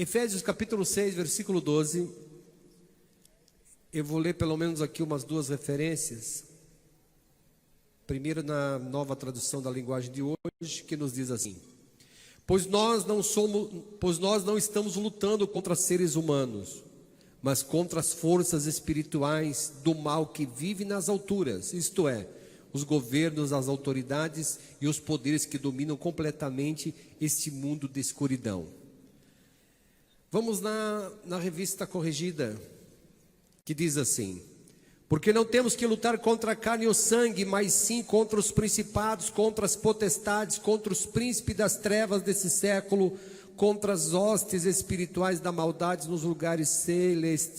Efésios capítulo 6, versículo 12. Eu vou ler pelo menos aqui umas duas referências. Primeiro na nova tradução da linguagem de hoje, que nos diz assim: Pois nós não estamos lutando contra seres humanos, mas contra as forças espirituais do mal que vive nas alturas, isto é, os governos, as autoridades e os poderes que dominam completamente este mundo de escuridão. Vamos na revista corrigida, que diz assim: Porque não temos que lutar contra a carne e o sangue, mas sim contra os principados, contra as potestades, contra os príncipes das trevas desse século, contra as hostes espirituais da maldade nos lugares celestiais.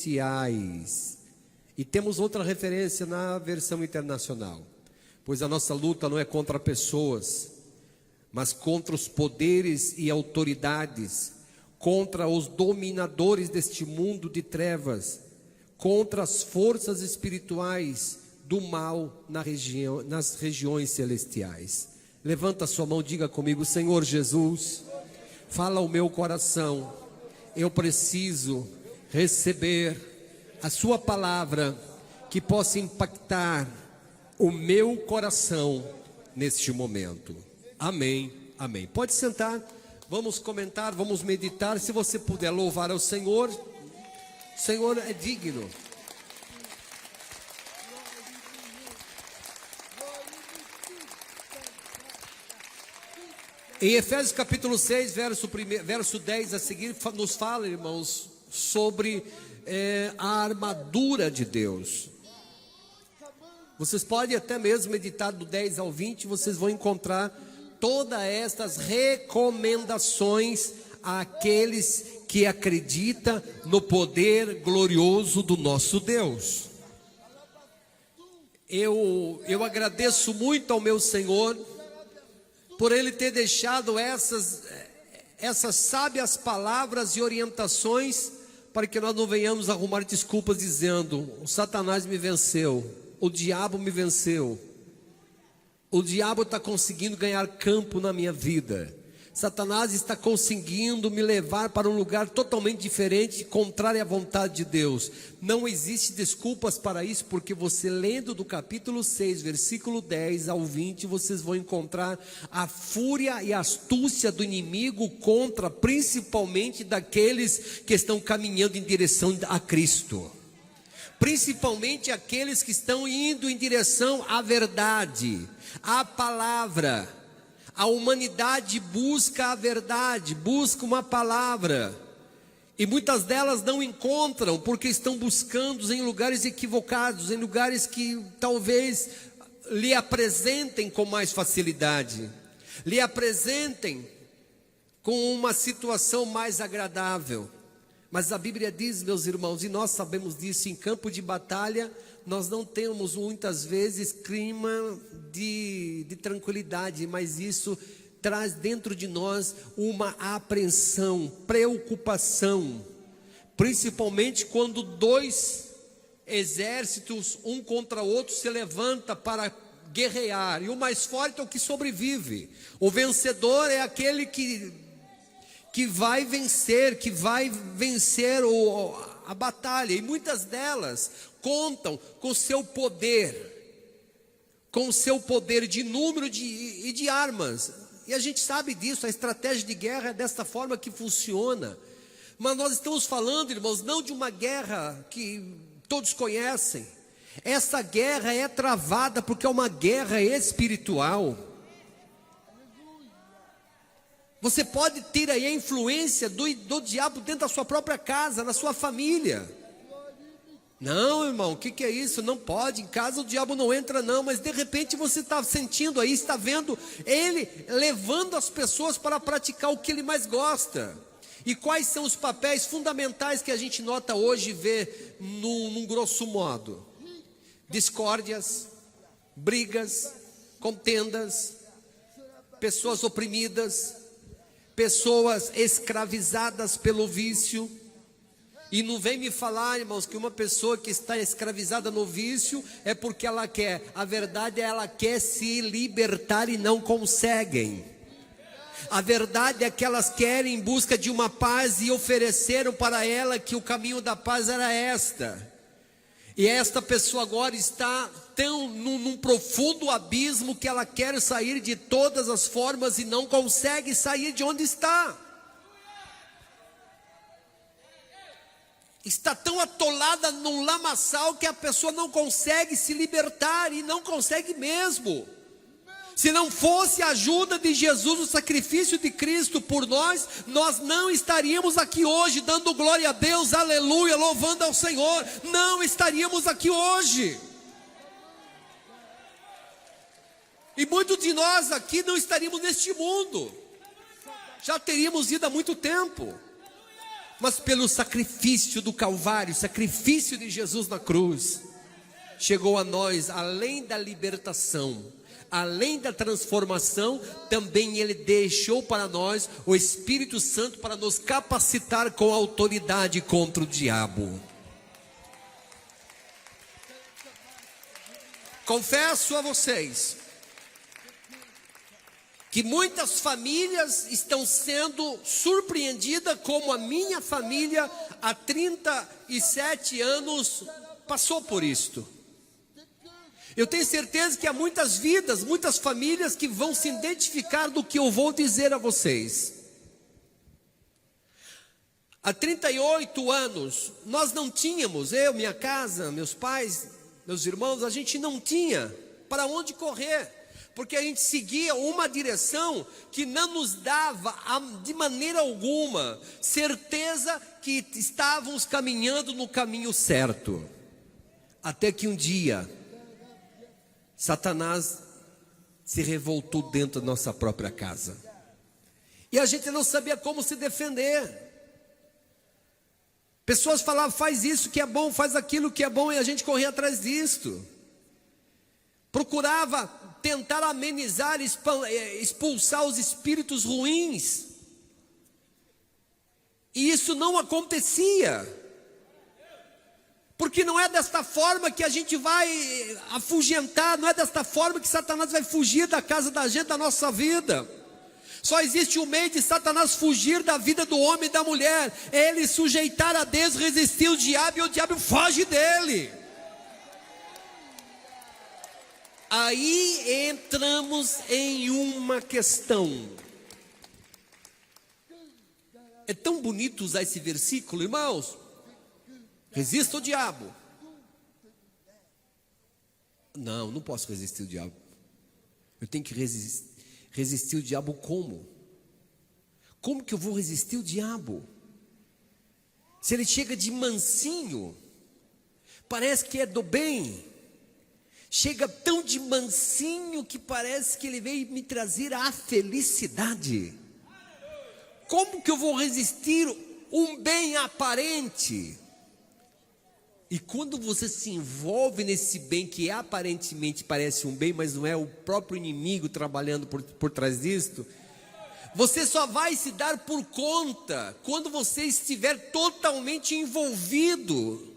E temos outra referência na versão internacional: Pois a nossa luta não é contra pessoas, mas contra os poderes e autoridades, contra os dominadores deste mundo de trevas, contra as forças espirituais do mal nas regiões celestiais. Levanta a sua mão, diga comigo: Senhor Jesus, fala ao meu coração. Eu preciso receber a sua palavra que possa impactar o meu coração neste momento. Amém, amém. Pode sentar, vamos comentar, vamos meditar. Se você puder louvar ao Senhor, o Senhor é digno. Em Efésios capítulo 6, verso 10 a seguir, nos fala, irmãos, sobre a armadura de Deus. Vocês podem até mesmo meditar do 10 ao 20, vocês vão encontrar todas estas recomendações àqueles que acreditam no poder glorioso do nosso Deus. Eu agradeço muito ao meu Senhor por Ele ter deixado essas sábias palavras e orientações, para que nós não venhamos arrumar desculpas dizendo: o Satanás me venceu, o diabo me venceu, o diabo está conseguindo ganhar campo na minha vida, Satanás está conseguindo me levar para um lugar totalmente diferente, contrário à vontade de Deus. Não existe desculpas para isso, porque você lendo do capítulo 6, versículo 10 ao 20, vocês vão encontrar a fúria e a astúcia do inimigo contra, principalmente, daqueles que estão caminhando em direção a Cristo. Principalmente aqueles que estão indo em direção à verdade, à palavra. A humanidade busca a verdade, busca uma palavra, e muitas delas não encontram, porque estão buscando em lugares equivocados, em lugares que talvez lhe apresentem com mais facilidade, lhe apresentem com uma situação mais agradável. Mas a Bíblia diz, meus irmãos, e nós sabemos disso, em campo de batalha nós não temos muitas vezes clima de tranquilidade, mas isso traz dentro de nós uma apreensão, preocupação, principalmente quando dois exércitos, um contra o outro, se levanta para guerrear, e o mais forte é o que sobrevive. O vencedor é aquele que vai vencer, a batalha, e muitas delas contam com seu poder, de número e de armas, e a gente sabe disso. A estratégia de guerra é desta forma que funciona. Mas nós estamos falando, irmãos, não de uma guerra que todos conhecem. Essa guerra é travada porque é uma guerra espiritual. Você pode ter aí a influência do diabo dentro da sua própria casa, na sua família. Não, irmão, o que é isso? Não pode, em casa o diabo não entra não. Mas de repente você está sentindo aí, está vendo ele levando as pessoas para praticar o que ele mais gosta. E quais são os papéis fundamentais que a gente nota hoje e vê num grosso modo? Discórdias, brigas, contendas, pessoas oprimidas, pessoas escravizadas pelo vício. E não vem me falar, irmãos, que uma pessoa que está escravizada no vício é porque ela quer. A verdade é, ela quer se libertar e não conseguem. A verdade é que elas querem em busca de uma paz e ofereceram para ela que o caminho da paz era esta. E esta pessoa agora está num profundo abismo que ela quer sair de todas as formas e não consegue sair de onde está. Está tão atolada num lamaçal que a pessoa não consegue se libertar, e não consegue mesmo. Se não fosse a ajuda de Jesus, o sacrifício de Cristo por nós, nós não estaríamos aqui hoje dando glória a Deus, aleluia, louvando ao Senhor. Não estaríamos aqui hoje. E muitos de nós aqui não estaríamos neste mundo. Já teríamos ido há muito tempo. Mas pelo sacrifício do Calvário, sacrifício de Jesus na cruz, chegou a nós, além da libertação, além da transformação, também Ele deixou para nós o Espírito Santo para nos capacitar com autoridade contra o diabo. Confesso a vocês que muitas famílias estão sendo surpreendidas, como a minha família há 37 anos passou por isto. Eu tenho certeza que há muitas vidas, muitas famílias que vão se identificar do que eu vou dizer a vocês. Há 38 anos, nós não tínhamos, eu, minha casa, meus pais, meus irmãos, a gente não tinha para onde correr. Porque a gente seguia uma direção que não nos dava, de maneira alguma, certeza que estávamos caminhando no caminho certo. Até que um dia, Satanás se revoltou dentro da nossa própria casa. E a gente não sabia como se defender. Pessoas falavam, faz isso que é bom, faz aquilo que é bom, e a gente corria atrás disto. Procurava tentar amenizar, expulsar os espíritos ruins. E isso não acontecia. Porque não é desta forma que a gente vai afugentar, não é desta forma que Satanás vai fugir da casa da gente, da nossa vida. Só existe um meio de Satanás fugir da vida do homem e da mulher: é ele sujeitar a Deus, resistir o diabo, e o diabo foge dele. Aí entramos em uma questão. É tão bonito usar esse versículo, irmãos. Resista o diabo. Não, não posso resistir o diabo. Eu tenho que resistir o diabo como? Como que eu vou resistir o diabo? Se ele chega de mansinho, parece que é do bem. Chega tão de mansinho que parece que ele veio me trazer a felicidade. Como que eu vou resistir um bem aparente? E quando você se envolve nesse bem que aparentemente parece um bem, mas não é, o próprio inimigo trabalhando por trás disto, você só vai se dar por conta quando você estiver totalmente envolvido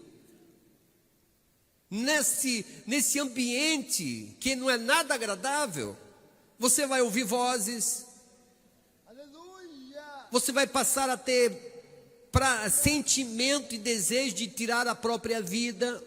nesse ambiente que não é nada agradável. Você vai ouvir vozes, você vai passar a ter sentimento e desejo de tirar a própria vida.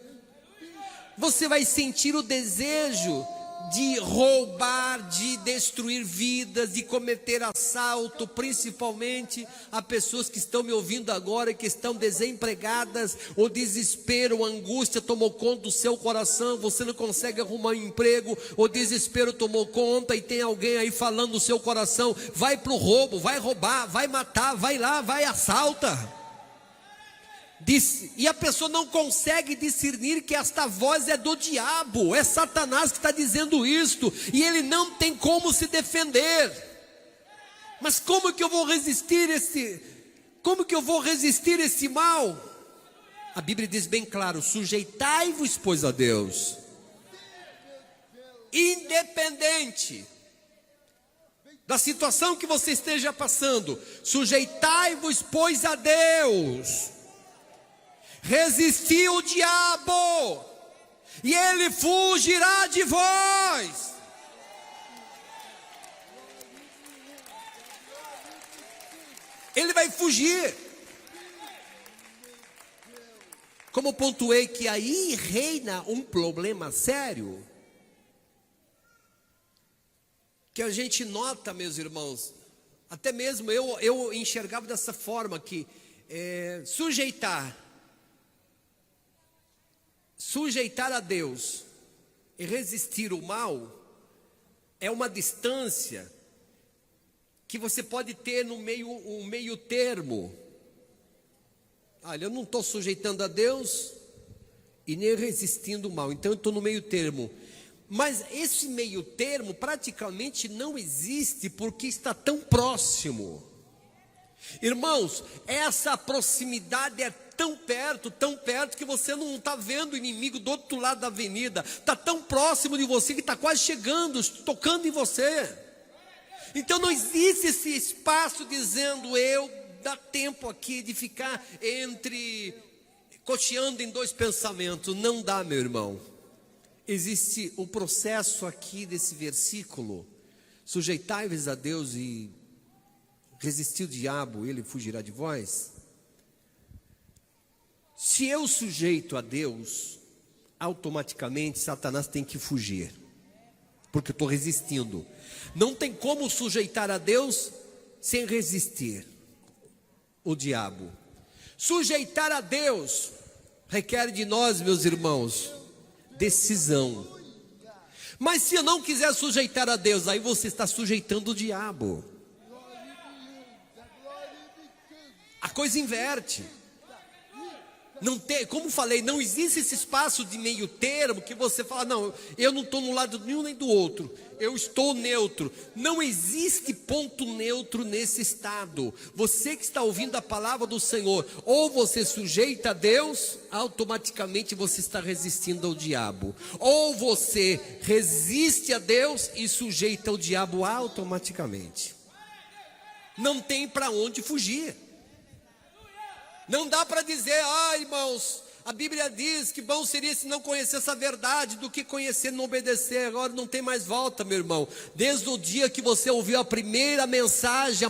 Você vai sentir o desejo de roubar, de destruir vidas, de cometer assalto, principalmente a pessoas que estão me ouvindo agora, que estão desempregadas. O desespero, a angústia tomou conta do seu coração, você não consegue arrumar um emprego, o desespero tomou conta, e tem alguém aí falando no seu coração: vai para o roubo, vai roubar, vai matar, vai lá, vai assalta. E a pessoa não consegue discernir que esta voz é do diabo, é Satanás que está dizendo isto, e ele não tem como se defender. Mas como que eu vou resistir esse mal? A Bíblia diz bem claro: sujeitai-vos, pois, a Deus, independente da situação que você esteja passando. Sujeitai-vos, pois, a Deus. Resisti o diabo, e ele fugirá de vós. ele vai fugir. Como pontuei que aí reina um problema sério, que a gente nota, meus irmãos, até mesmo eu enxergava dessa forma, que sujeitar a Deus e resistir o mal é uma distância que você pode ter no meio termo. Olha, eu não estou sujeitando a Deus e nem resistindo o mal, então eu estou no meio termo. Mas esse meio termo praticamente não existe, porque está tão próximo. Irmãos, essa proximidade é tão perto, que você não está vendo o inimigo do outro lado da avenida. Está tão próximo de você que está quase chegando, tocando em você. Então não existe esse espaço dizendo, dá tempo aqui de ficar cocheando em dois pensamentos. Não dá, meu irmão. Existe o processo aqui desse versículo: sujeitai-vos a Deus e resistir o diabo, ele fugirá de vós. Se eu sujeito a Deus, automaticamente Satanás tem que fugir, porque eu estou resistindo. Não tem como sujeitar a Deus sem resistir o diabo. Sujeitar a Deus requer de nós, meus irmãos, decisão. Mas se eu não quiser sujeitar a Deus, aí você está sujeitando o diabo. A coisa inverte. Não tem, como falei, não existe esse espaço de meio termo que você fala, não, eu não estou no lado nenhum nem do outro, eu estou neutro. Não existe ponto neutro nesse estado. Você que está ouvindo a palavra do Senhor, ou você sujeita a Deus, automaticamente você está resistindo ao diabo. Ou você resiste a Deus e sujeita o diabo automaticamente. Não tem para onde fugir. Não dá para dizer, irmãos, a Bíblia diz que bom seria se não conhecesse a verdade do que conhecer e não obedecer. Agora não tem mais volta, meu irmão. Desde o dia que você ouviu a primeira mensagem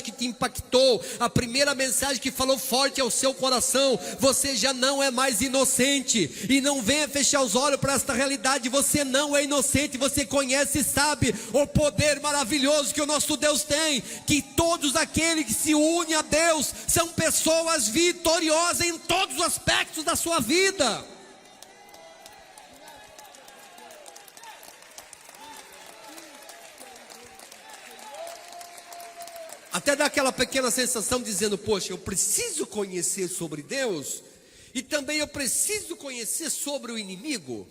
que te impactou, a primeira mensagem que falou forte ao seu coração, você já não é mais inocente. E não venha fechar os olhos para esta realidade. Você não é inocente, você conhece e sabe o poder maravilhoso que o nosso Deus tem, que todos aqueles que se unem a Deus são pessoas vitoriosas em todos os aspectos da sua vida. Até dá aquela pequena sensação dizendo, poxa, eu preciso conhecer sobre Deus, e também eu preciso conhecer sobre o inimigo.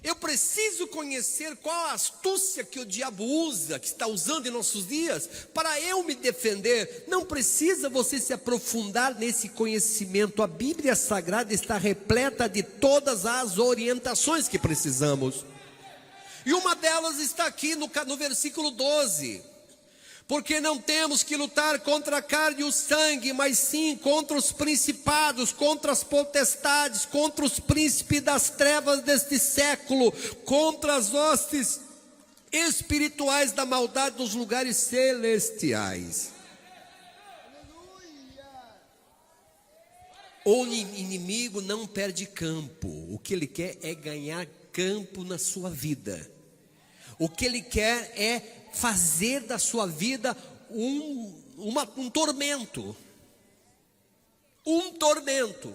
Eu preciso conhecer qual a astúcia que o diabo usa, que está usando em nossos dias, para eu me defender. Não precisa você se aprofundar nesse conhecimento. A Bíblia Sagrada está repleta de todas as orientações que precisamos. E uma delas está aqui no versículo 12. Porque não temos que lutar contra a carne e o sangue, mas sim contra os principados, contra as potestades, contra os príncipes das trevas deste século, contra as hostes espirituais da maldade dos lugares celestiais. O inimigo não perde campo. O que ele quer é ganhar campo na sua vida. O que ele quer é fazer da sua vida um tormento. Um tormento.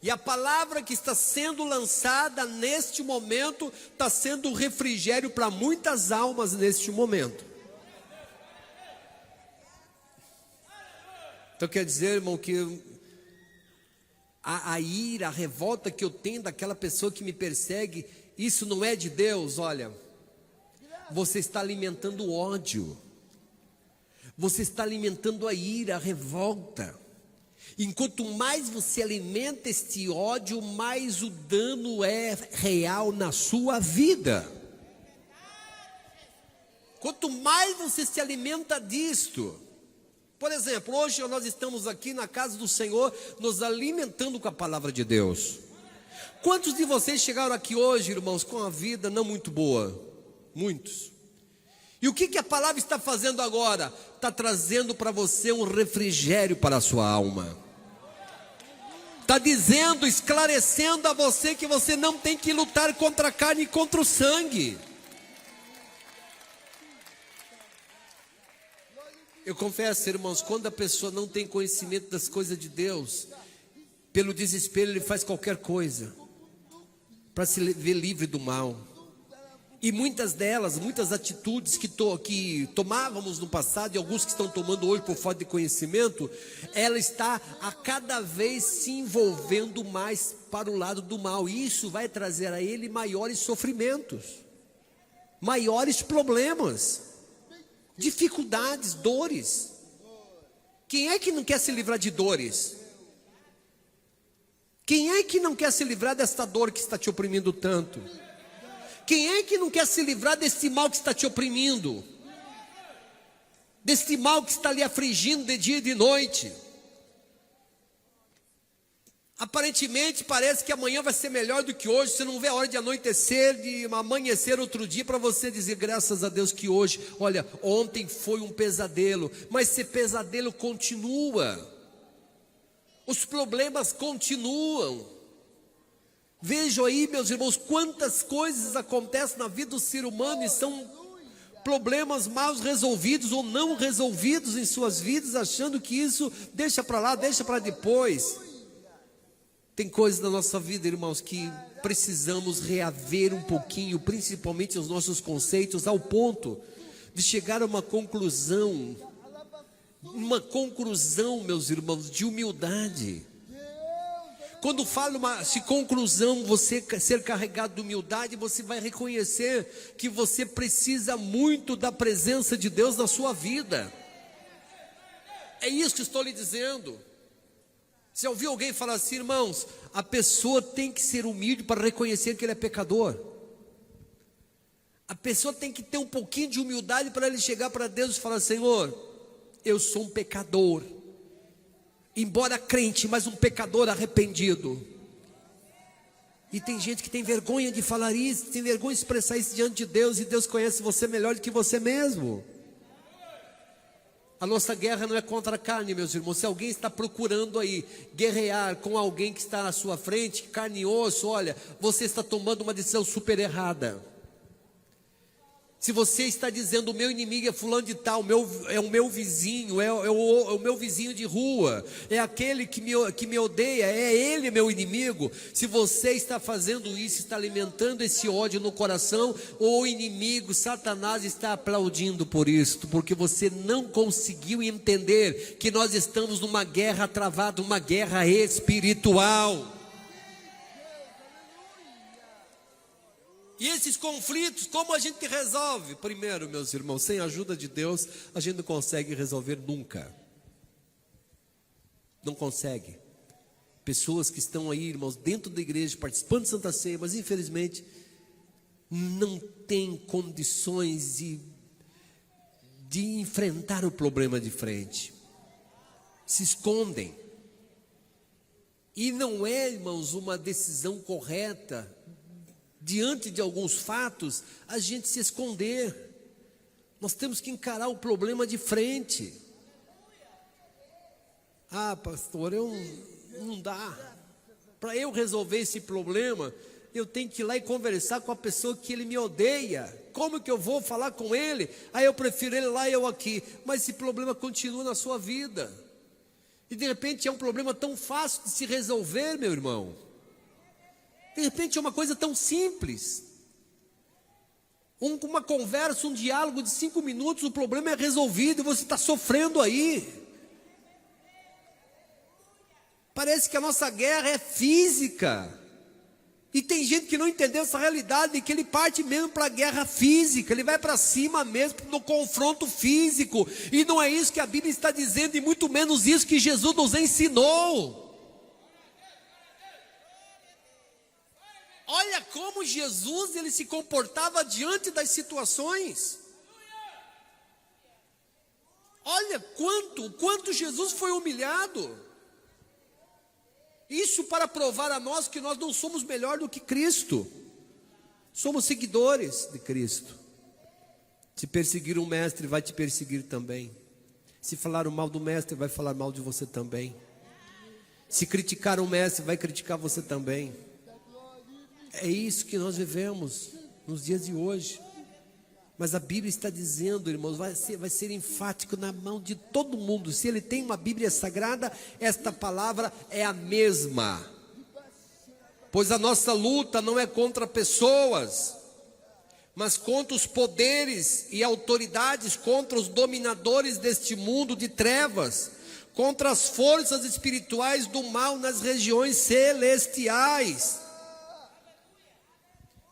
E a palavra que está sendo lançada neste momento está sendo um refrigério para muitas almas neste momento. Então quer dizer, irmão, que a ira, a revolta que eu tenho daquela pessoa que me persegue, isso não é de Deus. Olha, você está alimentando o ódio, você está alimentando a ira, a revolta. Enquanto mais você alimenta este ódio, mais o dano é real na sua vida. Quanto mais você se alimenta disto. Por exemplo, hoje nós estamos aqui na casa do Senhor, nos alimentando com a palavra de Deus. Quantos de vocês chegaram aqui hoje, irmãos, com a vida não muito boa? Muitos. E o que a palavra está fazendo agora? Está trazendo para você um refrigério para a sua alma. Está dizendo, esclarecendo a você que você não tem que lutar contra a carne e contra o sangue. Eu confesso, irmãos, quando a pessoa não tem conhecimento das coisas de Deus, pelo desespero ele faz qualquer coisa para se ver livre do mal. E muitas atitudes que tomávamos no passado, e alguns que estão tomando hoje por falta de conhecimento, ela está a cada vez se envolvendo mais para o lado do mal. E isso vai trazer a ele maiores sofrimentos, maiores problemas, dificuldades, dores. Quem é que não quer se livrar de dores? Quem é que não quer se livrar desta dor que está te oprimindo tanto? Quem é que não quer se livrar desse mal que está te oprimindo? Desse mal que está lhe afligindo de dia e de noite? Aparentemente parece que amanhã vai ser melhor do que hoje. Você não vê a hora de anoitecer, de amanhecer outro dia, para você dizer graças a Deus que hoje, olha, ontem foi um pesadelo, mas esse pesadelo continua. Os problemas continuam. Vejam aí, meus irmãos, quantas coisas acontecem na vida do ser humano e são problemas mal resolvidos ou não resolvidos em suas vidas, achando que isso deixa para lá, deixa para depois. Tem coisas na nossa vida, irmãos, que precisamos reaver um pouquinho, principalmente os nossos conceitos, ao ponto de chegar a uma conclusão, meus irmãos, de humildade. Quando falo se conclusão, você ser carregado de humildade, você vai reconhecer que você precisa muito da presença de Deus na sua vida. É isso que estou lhe dizendo. Você ouviu alguém falar assim, irmãos, a pessoa tem que ser humilde para reconhecer que ele é pecador. A pessoa tem que ter um pouquinho de humildade para ele chegar para Deus e falar, Senhor, eu sou um pecador. Embora crente, mas um pecador arrependido. E tem gente que tem vergonha de falar isso, tem vergonha de expressar isso diante de Deus, e Deus conhece você melhor do que você mesmo. A nossa guerra não é contra a carne, meus irmãos. Se alguém está procurando aí guerrear com alguém que está na sua frente, carne e osso, olha, você está tomando uma decisão super errada. Se você está dizendo, o meu inimigo é fulano de tal, é o meu vizinho, é o meu vizinho de rua, é aquele que me odeia, é ele meu inimigo. Se você está fazendo isso, está alimentando esse ódio no coração, o inimigo, Satanás, está aplaudindo por isso, porque você não conseguiu entender que nós estamos numa guerra travada, uma guerra espiritual. E esses conflitos, como a gente resolve? Primeiro, meus irmãos, sem a ajuda de Deus, a gente não consegue resolver nunca. Não consegue. Pessoas que estão aí, irmãos, dentro da igreja, participando de Santa Ceia, mas infelizmente não têm condições de enfrentar o problema de frente. Se escondem. E não é, irmãos, uma decisão correta, diante de alguns fatos, a gente se esconder. Nós temos que encarar o problema de frente. Ah, pastor, não dá. Para eu resolver esse problema, eu tenho que ir lá e conversar com a pessoa que ele me odeia. Como que eu vou falar com ele? Ah, eu prefiro ele lá e eu aqui. Mas esse problema continua na sua vida. E de repente é um problema tão fácil de se resolver, meu irmão. De repente é uma coisa tão simples. Uma conversa, um diálogo de 5 minutos, o problema é resolvido e você está sofrendo aí. Parece que a nossa guerra é física. E tem gente que não entendeu essa realidade, que ele parte mesmo para a guerra física, ele vai para cima mesmo, no confronto físico. E não é isso que a Bíblia está dizendo, e muito menos isso que Jesus nos ensinou. Olha como Jesus ele se comportava diante das situações. Olha quanto Jesus foi humilhado. Isso para provar a nós que nós não somos melhor do que Cristo. Somos seguidores de Cristo. Se perseguir um mestre, vai te perseguir também. Se falar o mal do mestre, vai falar mal de você também. Se criticar um mestre, vai criticar você também. É isso que nós vivemos nos dias de hoje. Mas a Bíblia está dizendo, irmãos, vai ser enfático na mão de todo mundo. Se ele tem uma Bíblia sagrada, esta palavra é a mesma. Pois a nossa luta não é contra pessoas, mas contra os poderes e autoridades, contra os dominadores deste mundo de trevas, contra as forças espirituais do mal nas regiões celestiais.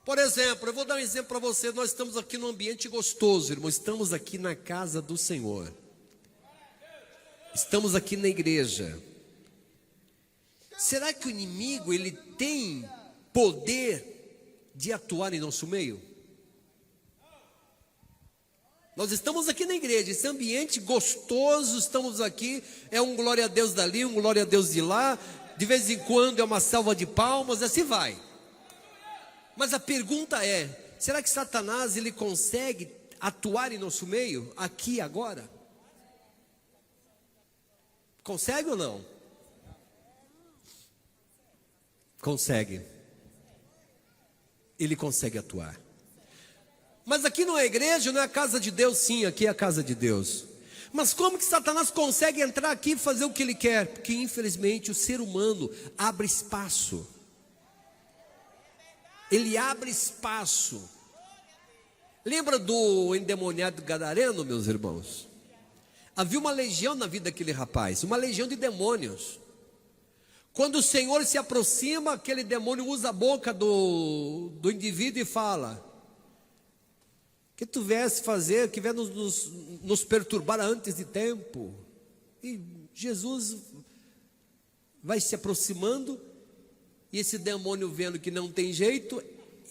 Por exemplo, eu vou dar um exemplo para você. Nós estamos aqui num ambiente gostoso, irmão. Estamos aqui na casa do Senhor. Estamos aqui na igreja. Será que o inimigo, ele tem poder de atuar em nosso meio? Nós estamos aqui na igreja, esse ambiente gostoso, estamos aqui, é um glória a Deus dali, um glória a Deus de lá, de vez em quando é uma salva de palmas, assim vai. Mas a pergunta é, será que Satanás, ele consegue atuar em nosso meio, aqui agora? Consegue ou não? Consegue. Ele consegue atuar. Mas aqui não é igreja, não é a casa de Deus? Sim, aqui é a casa de Deus. Mas como que Satanás consegue entrar aqui e fazer o que ele quer? Porque infelizmente o ser humano abre espaço. Ele abre espaço. Lembra do endemoniado gadareno, meus irmãos? Havia uma legião na vida daquele rapaz, uma legião de demônios. Quando o Senhor se aproxima, aquele demônio usa a boca do indivíduo e fala: que tu viesse fazer, que vier nos perturbar antes de tempo. E Jesus vai se aproximando, e esse demônio vendo que não tem jeito,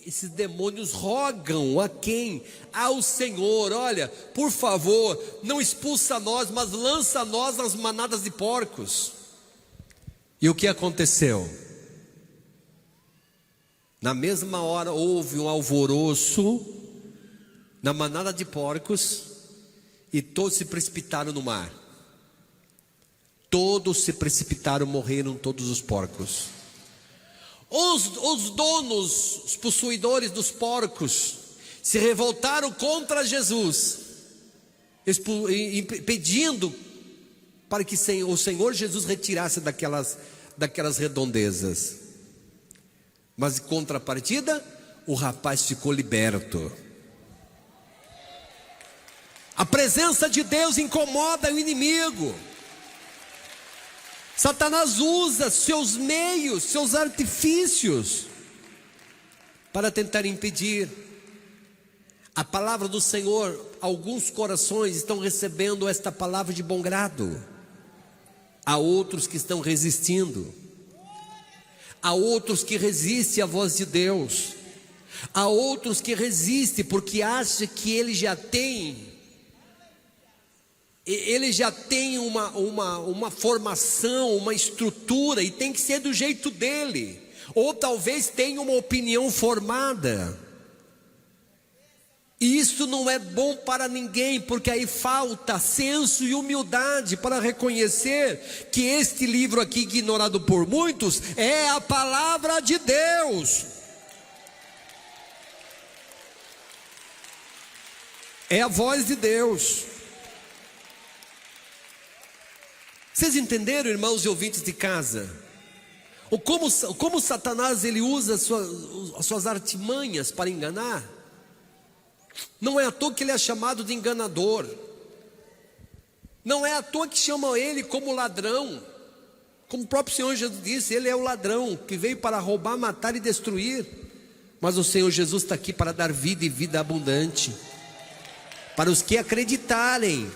esses demônios rogam a quem? Ao Senhor: olha, por favor, não expulsa nós, mas lança nós nas manadas de porcos. E o que aconteceu? Na mesma hora houve um alvoroço na manada de porcos, e todos se precipitaram no mar. Todos se precipitaram, morreram todos os porcos. Os donos, os possuidores dos porcos, se revoltaram contra Jesus, pedindo para que o Senhor Jesus retirasse daquelas redondezas. Mas em contrapartida, o rapaz ficou liberto. A presença de Deus incomoda o inimigo. Satanás usa seus meios, seus artifícios para tentar impedir. A palavra do Senhor, alguns corações estão recebendo esta palavra de bom grado. Há outros que estão resistindo. Há outros que resistem à voz de Deus. Há outros que resistem porque acham que ele já tem uma formação, uma estrutura, e tem que ser do jeito dele. Ou talvez tenha uma opinião formada. E isso não é bom para ninguém, porque aí falta senso e humildade para reconhecer que este livro aqui, ignorado por muitos, é a palavra de Deus. É a voz de Deus. Vocês entenderam, irmãos e ouvintes de casa? Como Satanás ele usa as suas artimanhas para enganar? Não é à toa que ele é chamado de enganador. Não é à toa que chamam ele como ladrão. Como o próprio Senhor Jesus disse, ele é o ladrão que veio para roubar, matar e destruir. Mas o Senhor Jesus está aqui para dar vida e vida abundante, para os que acreditarem.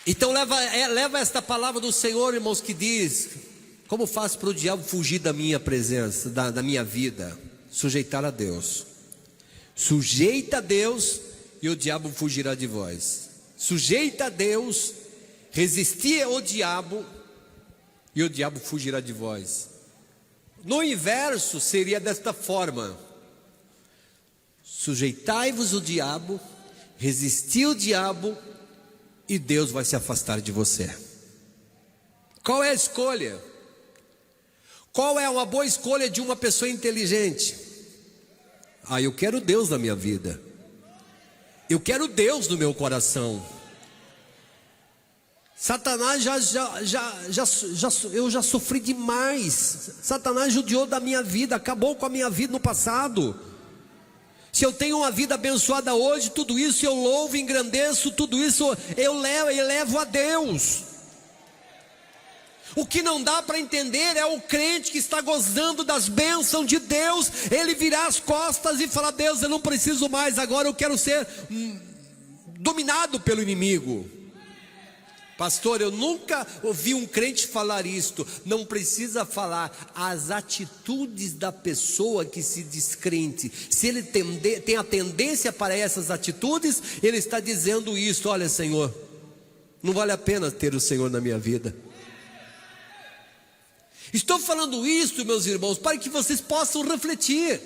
Então leva esta palavra do Senhor, irmãos, que diz: como faço para o diabo fugir da minha presença, da minha vida? Sujeitar a Deus. Sujeita a Deus e o diabo fugirá de vós. Sujeita a Deus, resistir ao diabo e o diabo fugirá de vós. No inverso seria desta forma: sujeitai-vos o diabo, resisti o diabo, e Deus vai se afastar de você. Qual é a escolha? Qual é uma boa escolha de uma pessoa inteligente? Eu quero Deus na minha vida. Eu quero Deus no meu coração. Satanás eu já sofri demais. Satanás judiou da minha vida, acabou com a minha vida no passado. Se eu tenho uma vida abençoada hoje, tudo isso eu louvo, engrandeço, tudo isso eu levo a Deus. O que não dá para entender é o crente que está gozando das bênçãos de Deus, ele virar as costas e falar: Deus, eu não preciso mais, agora eu quero ser dominado pelo inimigo. Pastor, eu nunca ouvi um crente falar isto. Não precisa falar, as atitudes da pessoa que se diz crente, se ele tem a tendência para essas atitudes, ele está dizendo isto: olha, Senhor, não vale a pena ter o Senhor na minha vida. Estou falando isso, meus irmãos, para que vocês possam refletir.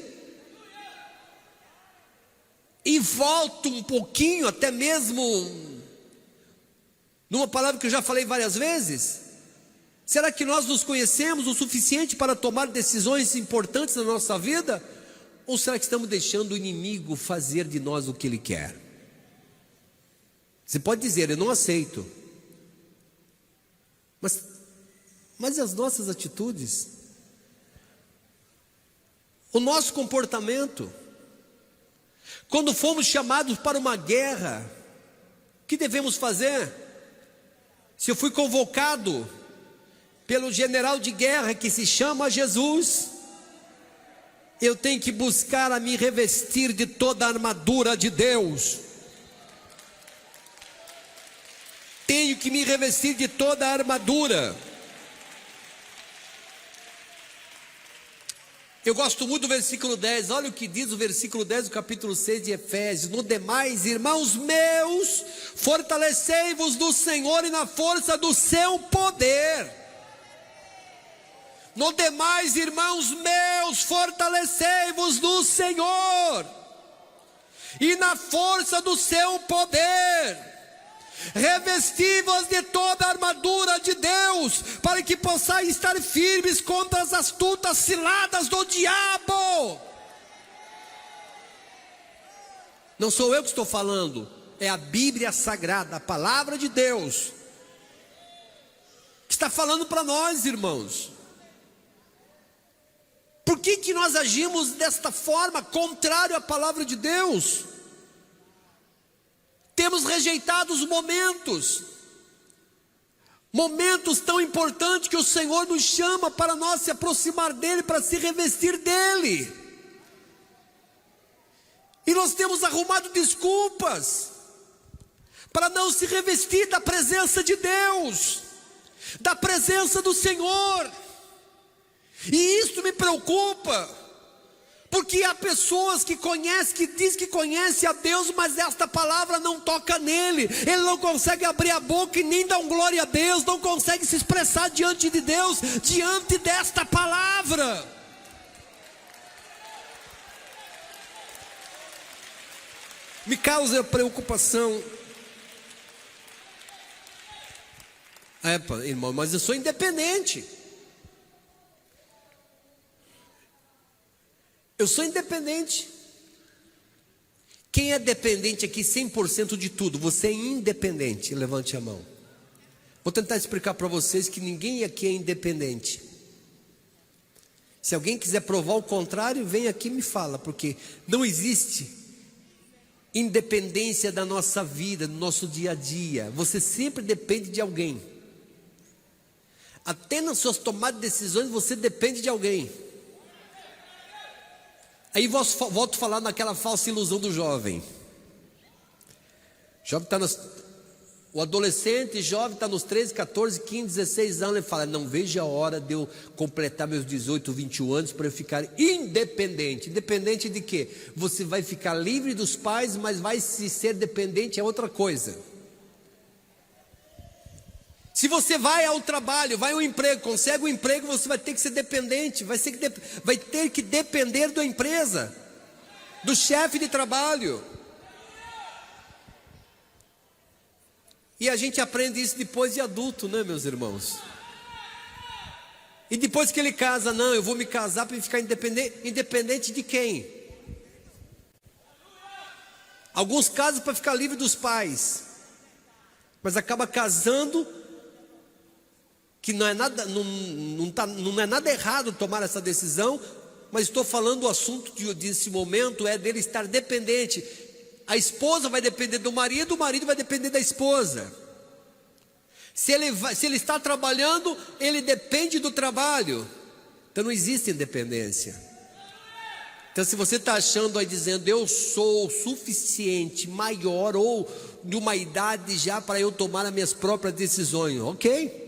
E volto um pouquinho, até mesmo numa palavra que eu já falei várias vezes. Será que nós nos conhecemos o suficiente para tomar decisões importantes na nossa vida? Ou será que estamos deixando o inimigo fazer de nós o que ele quer? Você pode dizer: eu não aceito. Mas as nossas atitudes, o nosso comportamento, quando fomos chamados para uma guerra, o que devemos fazer? Se eu fui convocado pelo general de guerra que se chama Jesus, eu tenho que buscar a me revestir de toda a armadura de Deus. Tenho que me revestir de toda a armadura. Eu gosto muito do versículo 10, olha o que diz o versículo 10 do capítulo 6 de Efésios: no demais, irmãos meus, fortalecei-vos no Senhor e na força do seu poder. No demais, irmãos meus, fortalecei-vos no Senhor e na força do seu poder. Revesti-vos de toda a armadura de Deus, para que possais estar firmes contra as astutas ciladas do diabo. Não sou eu que estou falando, é a Bíblia Sagrada, a palavra de Deus, que está falando para nós, irmãos. Por que nós agimos desta forma, contrário à palavra de Deus? Temos rejeitado os momentos tão importantes que o Senhor nos chama para nós se aproximar dEle, para se revestir dEle. E nós temos arrumado desculpas para não se revestir da presença de Deus, da presença do Senhor. E isso me preocupa, porque há pessoas que conhecem, que diz que conhece a Deus, mas esta palavra não toca nele. Ele não consegue abrir a boca e nem dar um glória a Deus, não consegue se expressar diante de Deus, diante desta palavra. Me causa preocupação. Irmão, mas eu sou independente. Eu sou independente. Quem é dependente aqui 100% de tudo? Você é independente, levante a mão. Vou tentar explicar para vocês que ninguém aqui é independente. Se alguém quiser provar o contrário, vem aqui e me fala, porque não existe independência da nossa vida, do nosso dia a dia. Você sempre depende de alguém. Até nas suas tomadas de decisões você depende de alguém. Aí volto a falar naquela falsa ilusão do jovem. O adolescente jovem está nos 13, 14, 15, 16 anos. Ele fala: não vejo a hora de eu completar meus 18, 21 anos para eu ficar independente. Independente de quê? Você vai ficar livre dos pais, mas vai se ser dependente é outra coisa. Se você vai ao trabalho, vai ao emprego, consegue um emprego, você vai ter que ser dependente, vai ter que depender da empresa, do chefe de trabalho. E a gente aprende isso depois de adulto, né, meus irmãos? E depois que ele casa, não, eu vou me casar para ficar independente. Independente de quem? Alguns casam para ficar livre dos pais, mas acaba casando, que não é nada, não é nada errado tomar essa decisão, mas estou falando, o assunto desse momento é dele estar dependente. A esposa vai depender do marido, o marido vai depender da esposa. Se ele está trabalhando, ele depende do trabalho. Então não existe independência. Então se você está achando aí, dizendo, eu sou suficiente, maior ou de uma idade já para eu tomar as minhas próprias decisões, ok?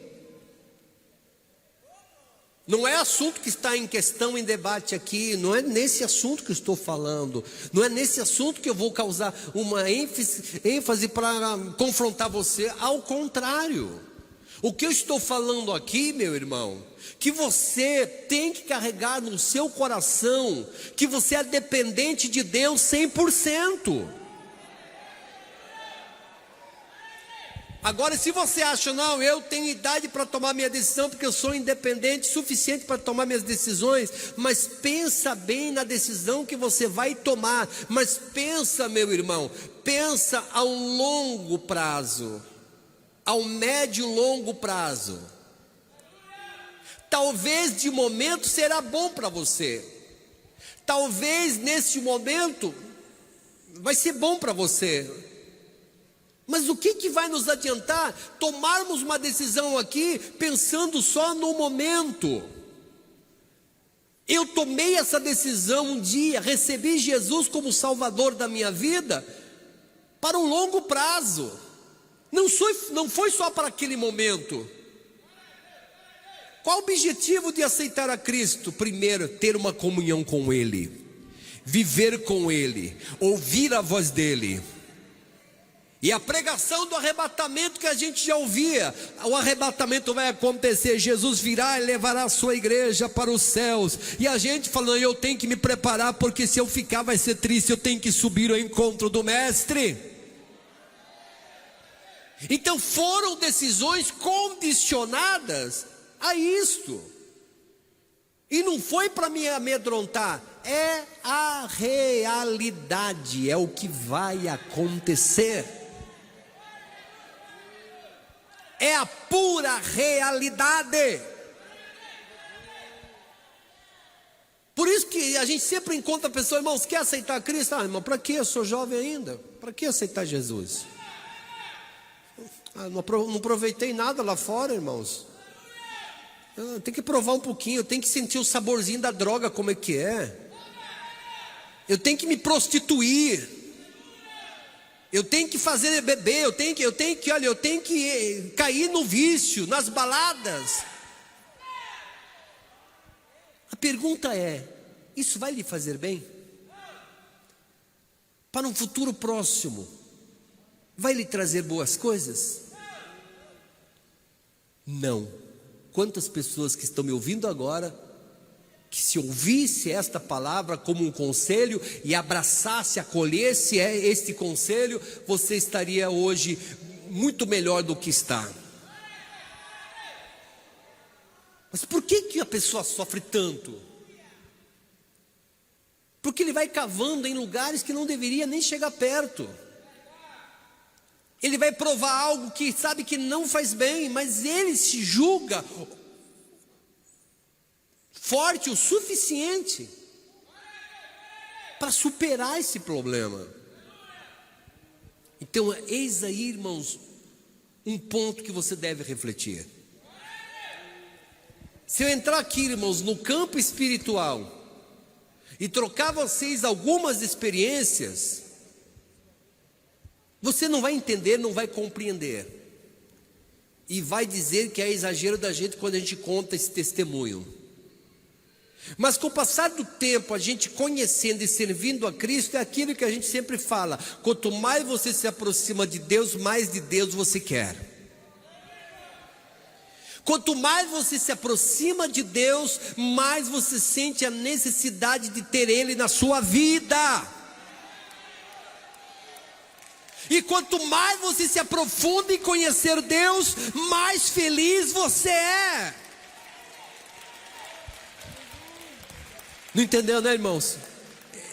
Não é assunto que está em questão, em debate aqui, não é nesse assunto que eu estou falando, não é nesse assunto que eu vou causar uma ênfase para confrontar você, ao contrário. O que eu estou falando aqui, meu irmão, que você tem que carregar no seu coração, que você é dependente de Deus 100%. Agora, se você acha, não, eu tenho idade para tomar minha decisão, porque eu sou independente, suficiente para tomar minhas decisões, mas pensa bem na decisão que você vai tomar, mas pensa, meu irmão, pensa a um longo prazo, ao médio e longo prazo. Talvez de momento será bom para você, talvez nesse momento vai ser bom para você, mas o que vai nos adiantar tomarmos uma decisão aqui pensando só no momento? Eu tomei essa decisão um dia, recebi Jesus como Salvador da minha vida para um longo prazo. Não foi só para aquele momento. Qual o objetivo de aceitar a Cristo? Primeiro, ter uma comunhão com Ele, viver com Ele, ouvir a voz dEle. E a pregação do arrebatamento que a gente já ouvia, o arrebatamento vai acontecer, Jesus virá e levará a sua igreja para os céus, e a gente falando, eu tenho que me preparar, porque se eu ficar vai ser triste, eu tenho que subir ao encontro do mestre. Então foram decisões condicionadas a isto, e não foi para me amedrontar, é a realidade, é o que vai acontecer. É a pura realidade. Por isso que a gente sempre encontra pessoas, irmãos, quer aceitar Cristo? Ah, irmão, para que? Eu sou jovem ainda. Para que aceitar Jesus? Não aproveitei nada lá fora, irmãos. Tem que provar um pouquinho, eu tenho que sentir o saborzinho da droga, como é que é. Eu tenho que me prostituir. Eu tenho que fazer beber, eu tenho que cair no vício, nas baladas. A pergunta é, isso vai lhe fazer bem? Para um futuro próximo, vai lhe trazer boas coisas? Não. Quantas pessoas que estão me ouvindo agora, que se ouvisse esta palavra como um conselho e abraçasse, acolhesse este conselho, você estaria hoje muito melhor do que está. Mas por que a pessoa sofre tanto? Porque ele vai cavando em lugares que não deveria nem chegar perto. Ele vai provar algo que sabe que não faz bem, mas ele se julga forte o suficiente para superar esse problema. Então, eis aí, irmãos, um ponto que você deve refletir. Se eu entrar aqui, irmãos, no campo espiritual e trocar vocês algumas experiências, você não vai entender, não vai compreender, e vai dizer que é exagero da gente quando a gente conta esse testemunho. Mas com o passar do tempo, a gente conhecendo e servindo a Cristo, é aquilo que a gente sempre fala: quanto mais você se aproxima de Deus, mais de Deus você quer. Quanto mais você se aproxima de Deus, mais você sente a necessidade de ter Ele na sua vida. E quanto mais você se aprofunda em conhecer Deus, mais feliz você é. Não entendeu, né, irmãos?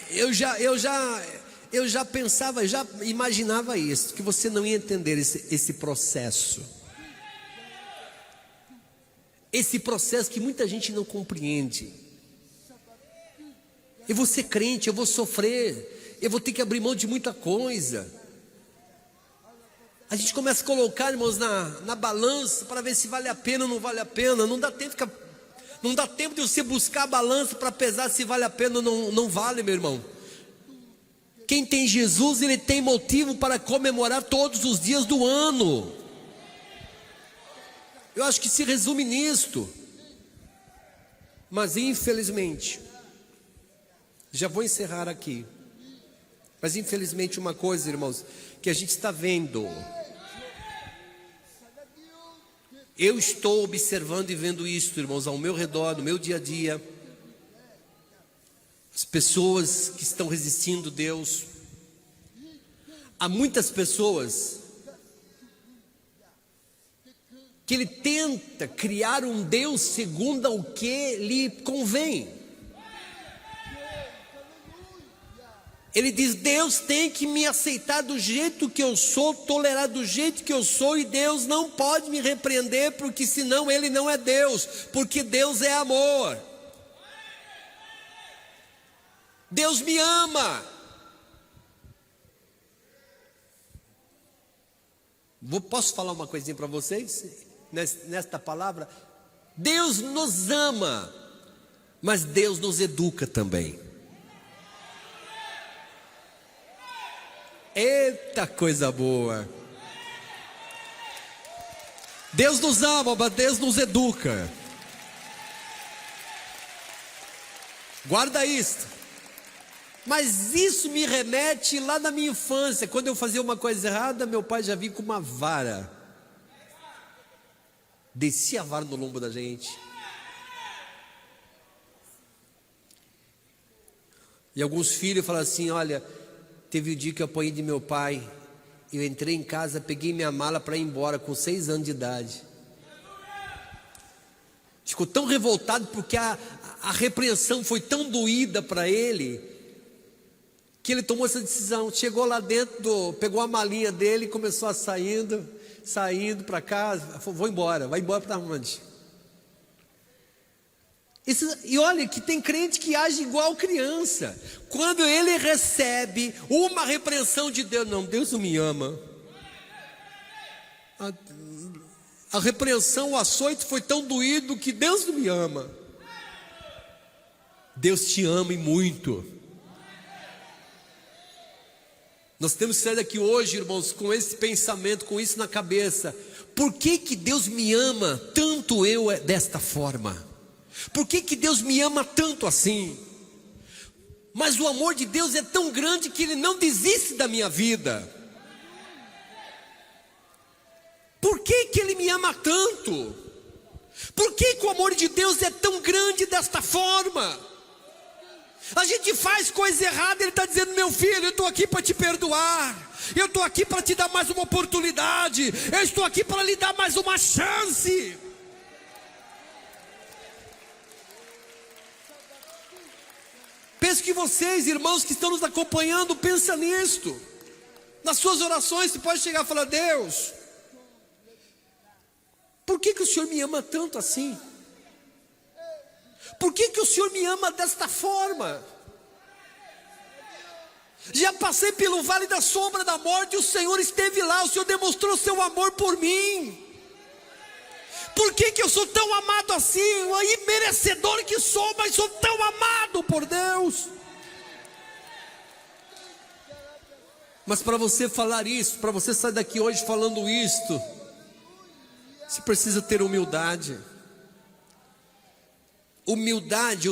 Eu já pensava, já imaginava isso, que você não ia entender esse processo. Esse processo que muita gente não compreende. Eu vou ser crente, eu vou sofrer, eu vou ter que abrir mão de muita coisa. A gente começa a colocar, irmãos, na balança para ver se vale a pena ou não vale a pena. Não dá tempo de você buscar a balança para pesar se vale a pena ou não vale, meu irmão. Quem tem Jesus, ele tem motivo para comemorar todos os dias do ano. Eu acho que se resume nisto. Mas infelizmente, já vou encerrar aqui. Mas infelizmente uma coisa, irmãos, que a gente está vendo. Eu estou observando e vendo isso, irmãos, ao meu redor, no meu dia a dia. As pessoas que estão resistindo a Deus. Há muitas pessoas que ele tenta criar um Deus segundo o que lhe convém. Ele diz: Deus tem que me aceitar do jeito que eu sou, tolerar do jeito que eu sou, e Deus não pode me repreender, porque senão Ele não é Deus, porque Deus é amor. Deus me ama. Posso falar uma coisinha para vocês? Nesta palavra, Deus nos ama, mas Deus nos educa também. Eita coisa boa! Deus nos ama, mas Deus nos educa. Guarda isso. Mas isso me remete lá na minha infância. Quando eu fazia uma coisa errada, meu pai já vinha com uma vara. Descia a vara no lombo da gente. E alguns filhos falam assim: olha, teve um dia que eu apanhei de meu pai. Eu entrei em casa, peguei minha mala para ir embora com 6 anos de idade. Ficou tão revoltado porque a repreensão foi tão doída para ele, que ele tomou essa decisão. Chegou lá dentro, pegou a malinha dele e começou a saindo para casa. Falou: vou embora. Vai embora para onde? E olha que tem crente que age igual criança. Quando ele recebe uma repreensão de Deus: não, Deus não me ama. A repreensão, o açoite foi tão doído que Deus não me ama. Deus te ama e muito. Nós temos que sair daqui hoje, irmãos, com esse pensamento, com isso na cabeça. Por que Deus me ama tanto eu desta forma? Por que Deus me ama tanto assim? Mas o amor de Deus é tão grande que Ele não desiste da minha vida. Por que Ele me ama tanto? Por que o amor de Deus é tão grande desta forma? A gente faz coisa errada, Ele está dizendo: meu filho, eu estou aqui para te perdoar. Eu estou aqui para te dar mais uma oportunidade. Eu estou aqui para lhe dar mais uma chance. Penso que vocês, irmãos que estão nos acompanhando, pensam nisto. Nas suas orações, você pode chegar e falar: Deus, por que o Senhor me ama tanto assim? Por que o Senhor me ama desta forma? Já passei pelo vale da sombra da morte, o Senhor esteve lá, o Senhor demonstrou seu amor por mim. Por que eu sou tão amado assim? O merecedor que sou, mas sou tão amado por Deus. Mas para você falar isso, para você sair daqui hoje falando isto, você precisa ter humildade. Humildade,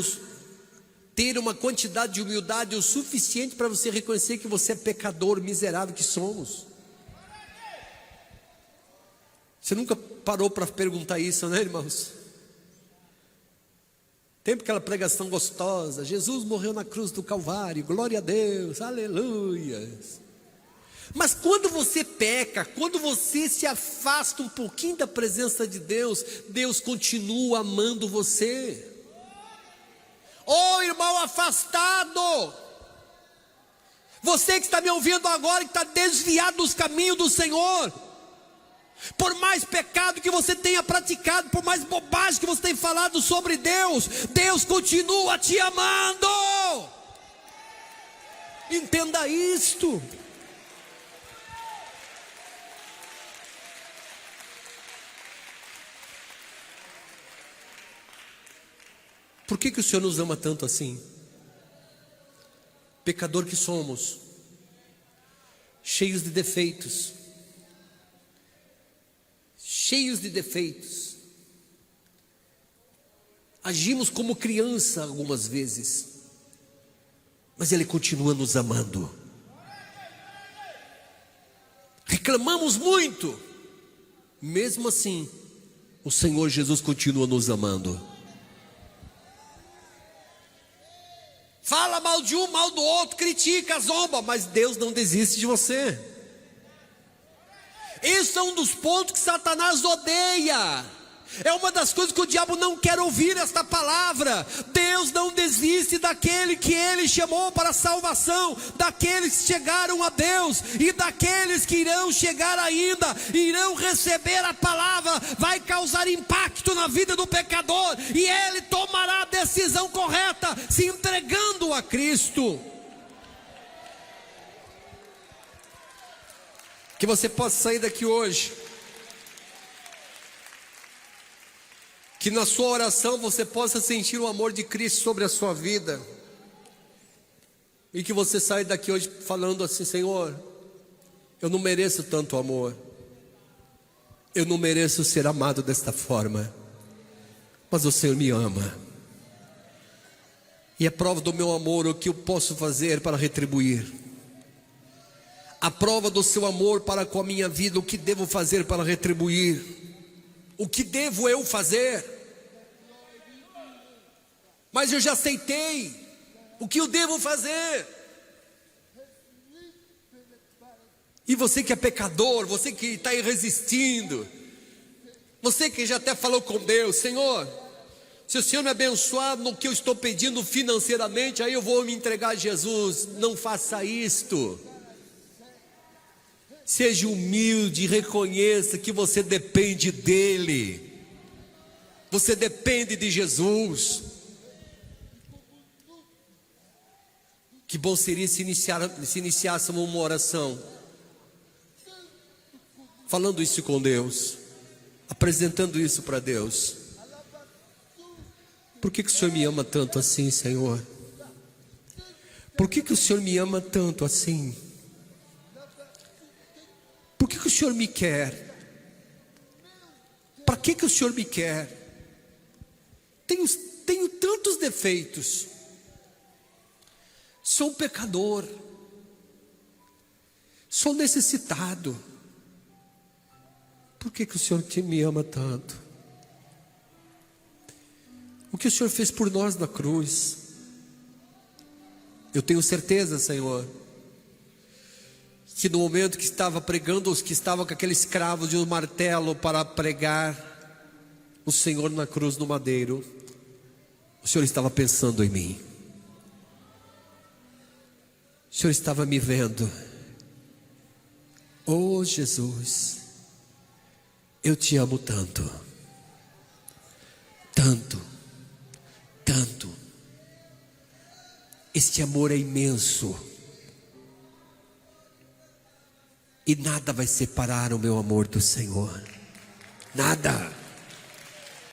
ter uma quantidade de humildade o suficiente para você reconhecer que você é pecador, miserável que somos. Você nunca parou para perguntar isso, né, irmãos? Tem aquela pregação gostosa: Jesus morreu na cruz do Calvário, glória a Deus, aleluia. Mas quando você peca, quando você se afasta um pouquinho da presença de Deus, Deus continua amando você. Oh, irmão afastado, você que está me ouvindo agora, que está desviado dos caminhos do Senhor, por mais pecado que você tenha praticado, por mais bobagem que você tenha falado sobre Deus, Deus continua te amando. Entenda isto. Por que o Senhor nos ama tanto assim? Pecador que somos, cheios de defeitos, agimos como criança algumas vezes, mas Ele continua nos amando. Reclamamos muito, mesmo assim, o Senhor Jesus continua nos amando. Fala mal de um, mal do outro, critica, zomba, mas Deus não desiste de você. Esse é um dos pontos que Satanás odeia. É uma das coisas que o diabo não quer ouvir esta palavra. Deus não desiste daquele que Ele chamou para a salvação, daqueles que chegaram a Deus e daqueles que irão chegar ainda, irão receber a palavra, vai causar impacto na vida do pecador, e ele tomará a decisão correta, se entregando a Cristo. Que você possa sair daqui hoje, que na sua oração você possa sentir o amor de Cristo sobre a sua vida, e que você saia daqui hoje falando assim: Senhor, eu não mereço tanto amor, eu não mereço ser amado desta forma, mas o Senhor me ama, e a prova do meu amor, o que eu posso fazer para retribuir, a prova do seu amor para com a minha vida, o que devo fazer para retribuir, o que devo eu fazer? Mas eu já aceitei, o que eu devo fazer? E você que é pecador, você que está aí resistindo, você que já até falou com Deus: Senhor, se o Senhor me abençoar no que eu estou pedindo financeiramente, aí eu vou me entregar a Jesus. Não faça isto. Seja humilde e reconheça que você depende dEle. Você depende de Jesus. Que bom seria se iniciássemos uma oração, falando isso com Deus, apresentando isso para Deus. Por que o Senhor me ama tanto assim, Senhor? Por que o Senhor me ama tanto assim? Por que o Senhor me quer? Para que o Senhor me quer? Tenho tantos defeitos, sou um pecador, sou necessitado. Por que o Senhor me ama tanto? O que o Senhor fez por nós na cruz? Eu tenho certeza, Senhor, que no momento que estava pregando, os que estavam com aquele escravo de um martelo para pregar o Senhor na cruz no madeiro, o Senhor estava pensando em mim. O Senhor estava me vendo. Oh Jesus, eu te amo tanto, tanto, tanto. Este amor é imenso, e nada vai separar o meu amor do Senhor. Nada.